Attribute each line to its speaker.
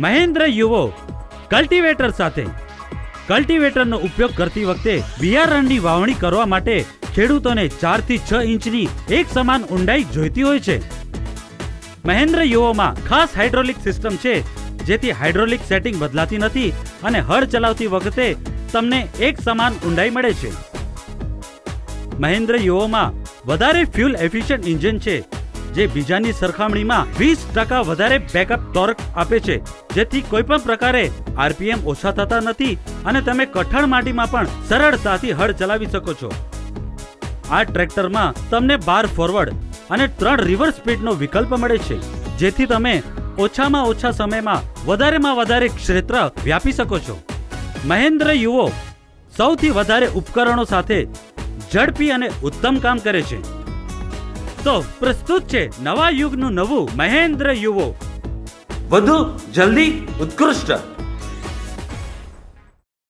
Speaker 1: Mahendra Yuvo cultivator સાથે. કલ્ટિવેટરનો ઉપયોગ કરતી વખતે બિયારણની વાવણી કરવા માટે ખેડૂતોને 4 થી 6 ઇંચની એક સમાન ઊંડાઈ જોઈતી હોય છે. મહેન્દ્ર યુવોમાં ખાસ હાઇડ્રોલિક સિસ્ટમ છે, જેથી હાઇડ્રોલિક સેટિંગ બદલાતી નથી અને હળ ચલાવતી વખતે તમને એક સમાન ઊંડાઈ મળે છે. મહેન્દ્ર યુવોમાં વધારે ફ્યુલ એફિશિયન્ટ એન્જિન છે, જે બીજાની સરખામણીમાં 20% વધારે બેકઅપ ટોર્ક આપે છે, જેથી કોઈ પણ પ્રકારે આરપીએમ ઓછા થતા નથી અને તમે કઠણ માટીમાં પણ સરળતાથી હળ ચલાવી શકો છો. આ ટ્રેક્ટરમાં તમને 12 ફોરવર્ડ અને 3 રિવર્સ સ્પીડનો વિકલ્પ મળે છે, જેથી તમે ઓછામાં ઓછા સમયમાં વધારેમાં વધારે ક્ષેત્ર વ્યાપી શકો છો. મહેન્દ્ર યુવો સૌથી વધારે ઉપકરણો સાથે ઝડપી અને ઉત્તમ કામ કરે છે. તો પ્રસ્તુત છે નવા યુગનું નવું મહેન્દ્ર યુવો.
Speaker 2: વધુ જલ્દી, ઉત્કૃષ્ટ.